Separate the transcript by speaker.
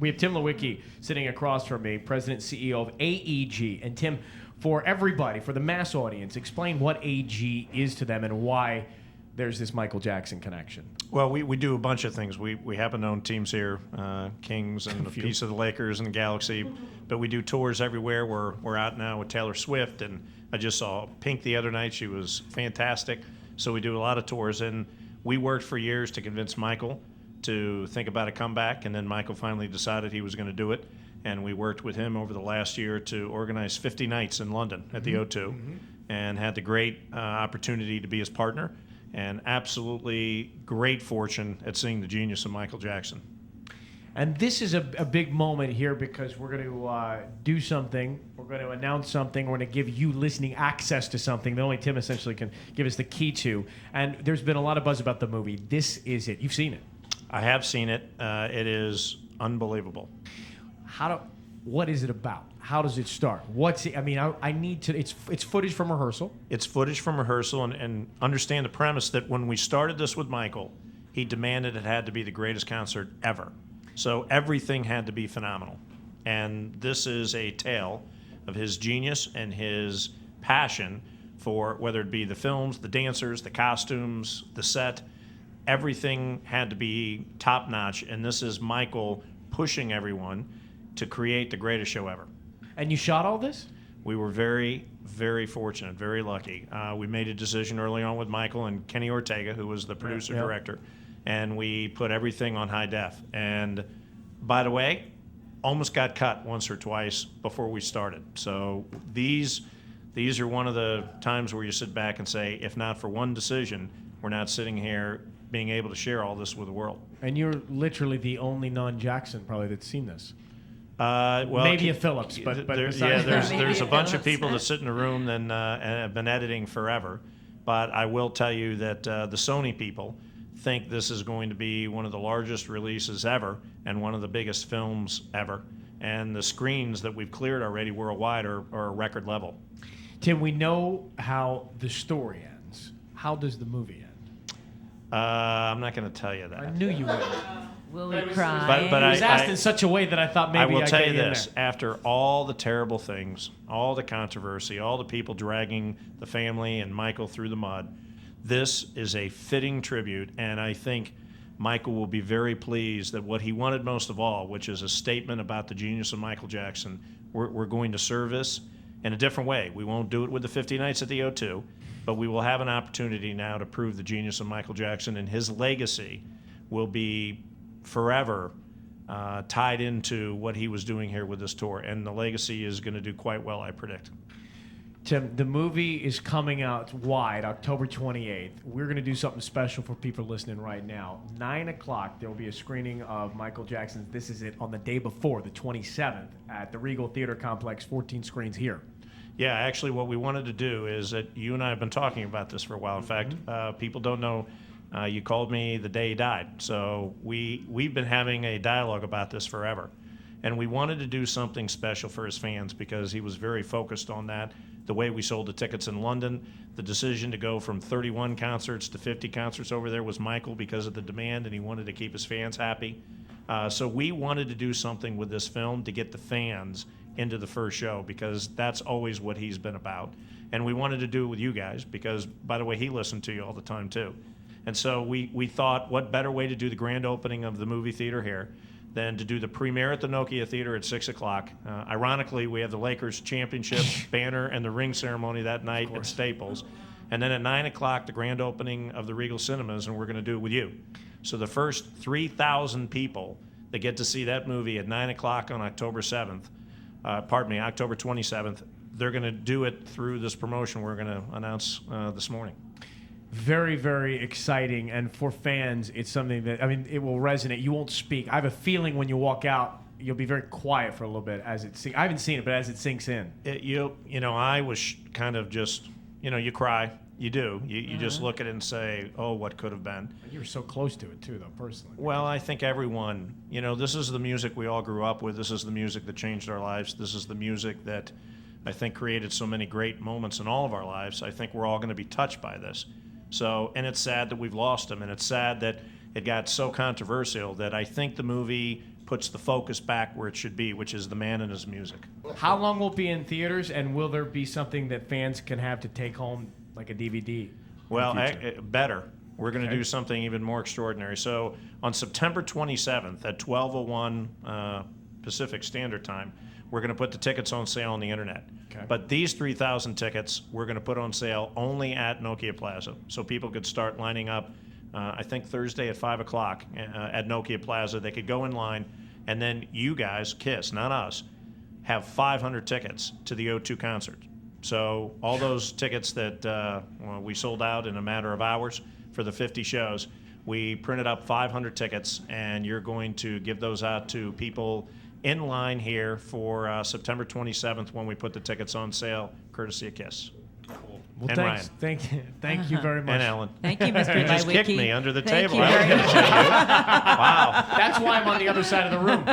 Speaker 1: We have Tim Leiweke sitting across from me, President and CEO of AEG. And Tim, for everybody, for the mass audience, explain what AEG is to them and why there's this Michael Jackson connection.
Speaker 2: Well, we do a bunch of things. We happen to own teams here, Kings and a piece of the Lakers and the Galaxy, but we do tours everywhere. We're out now with Taylor Swift, and I just saw Pink the other night. She was fantastic. So we do a lot of tours, and we worked for years to convince Michael to think about a comeback, and then Michael finally decided he was going to do it, and we worked with him over the last year to organize 50 nights in London at the O2, and had the great opportunity to be his partner, and absolutely great fortune at seeing the genius of Michael Jackson.
Speaker 1: And this is a big moment here because we're going to do something. We're going to announce something. We're going to give you listening access to something that only Tim essentially can give us the key to. And there's been a lot of buzz about the movie. This is it. You've seen it.
Speaker 2: I have seen it. It is unbelievable.
Speaker 1: What is it about? How does it start? What's it? I mean, I need to. It's footage from rehearsal.
Speaker 2: It's footage from rehearsal, and understand the premise that when we started this with Michael, he demanded it had to be the greatest concert ever. So everything had to be phenomenal. And this is a tale of his genius and his passion for whether it be the films, the dancers, the costumes, the set. Everything had to be top-notch, and this is Michael pushing everyone to create the greatest show ever.
Speaker 1: And you shot all this?
Speaker 2: We were very, very fortunate, very lucky. We made a decision early on with Michael and Kenny Ortega, who was the producer-director, and we put everything on high def. And, by the way, almost got cut once or twice before we started. So these are one of the times where you sit back and say, if not for one decision, we're not sitting here being able to share all this with the world.
Speaker 1: And you're literally the only non-Jackson probably that's seen this.
Speaker 2: Well,
Speaker 1: maybe a Phillips, but
Speaker 2: there's a bunch of people that sit in the room and have been editing forever. But I will tell you that the Sony people think this is going to be one of the largest releases ever and one of the biggest films ever. And the screens that we've cleared already worldwide are a record level.
Speaker 1: Tim, we know how the story ends. How does the movie end?
Speaker 2: I'm not going to tell you that.
Speaker 1: I knew you would.
Speaker 3: Will we cry?
Speaker 1: But it was asked in such a way that I thought maybe
Speaker 2: I will tell you
Speaker 1: get
Speaker 2: this. After all the terrible things, all the controversy, all the people dragging the family and Michael through the mud, this is a fitting tribute, and I think Michael will be very pleased that what he wanted most of all, which is a statement about the genius of Michael Jackson, we're going to serve this in a different way. We won't do it with the 50 nights at the O2, but we will have an opportunity now to prove the genius of Michael Jackson, and his legacy will be forever tied into what he was doing here with this tour. And the legacy is going to do quite well, I predict.
Speaker 1: Tim, the movie is coming out wide October 28th. We're going to do something special for people listening right now. 9 o'clock, there will be a screening of Michael Jackson's This Is It on the day before, the 27th, at the Regal Theater Complex, 14 screens here.
Speaker 2: Yeah, actually what we wanted to do is that you and I have been talking about this for a while. In fact, people don't know, you called me the day he died. So we've been having a dialogue about this forever. And we wanted to do something special for his fans because he was very focused on that. The way we sold the tickets in London, the decision to go from 31 concerts to 50 concerts over there was Michael because of the demand, and he wanted to keep his fans happy. So we wanted to do something with this film to get the fans into the first show because that's always what he's been about. And we wanted to do it with you guys because, by the way, he listened to you all the time too. And so we thought, what better way to do the grand opening of the movie theater here than to do the premiere at the Nokia Theater at 6 o'clock. Ironically, we have the Lakers championship banner and the ring ceremony that night at Staples. And then at 9 o'clock, the grand opening of the Regal Cinemas, and we're going to do it with you. So the first 3,000 people that get to see that movie at 9 o'clock on October 7th, October 27th, they're going to do it through this promotion we're going to announce this morning.
Speaker 1: Very, very exciting. And for fans, it's something that, I mean, it will resonate. You won't speak. I have a feeling when you walk out, you'll be very quiet for a little bit as it sinks. I haven't seen it, but as it sinks in. I was kind of just, you cry. You do. You just look at it and say, oh, what could have been. You were so close to it, too, though, personally.
Speaker 2: Well, I think everyone, this is the music we all grew up with. This is the music that changed our lives. This is the music that I think created so many great moments in all of our lives. I think we're all going to be touched by this. So, and it's sad that we've lost him, and it's sad that it got so controversial that I think the movie puts the focus back where it should be, which is the man and his music.
Speaker 1: How long will it be in theaters, and will there be something that fans can have to take home, like a DVD?
Speaker 2: Well, better. We're going to do something even more extraordinary. So on September 27th at 12:01 Pacific Standard Time, we're going to put the tickets on sale on the internet.
Speaker 1: Okay.
Speaker 2: But these 3,000 tickets we're going to put on sale only at Nokia Plaza. So people could start lining up, I think Thursday at 5 o'clock at Nokia Plaza. They could go in line, and then you guys, KISS, not us, have 500 tickets to the O2 concert. So all those tickets that we sold out in a matter of hours for the 50 shows, we printed up 500 tickets, and you're going to give those out to people in line here for September 27th when we put the tickets on sale, courtesy of KISS.
Speaker 1: Well,
Speaker 2: And
Speaker 1: thanks. Thank you very much.
Speaker 2: And Ellen.
Speaker 3: Thank you, Mr.
Speaker 2: You just
Speaker 3: Leiweke.
Speaker 2: kicked me under the
Speaker 3: Thank
Speaker 2: table.
Speaker 3: you
Speaker 2: I was
Speaker 3: very
Speaker 2: going to
Speaker 3: much.
Speaker 2: show you. Wow.
Speaker 1: That's why I'm on the other side of the room.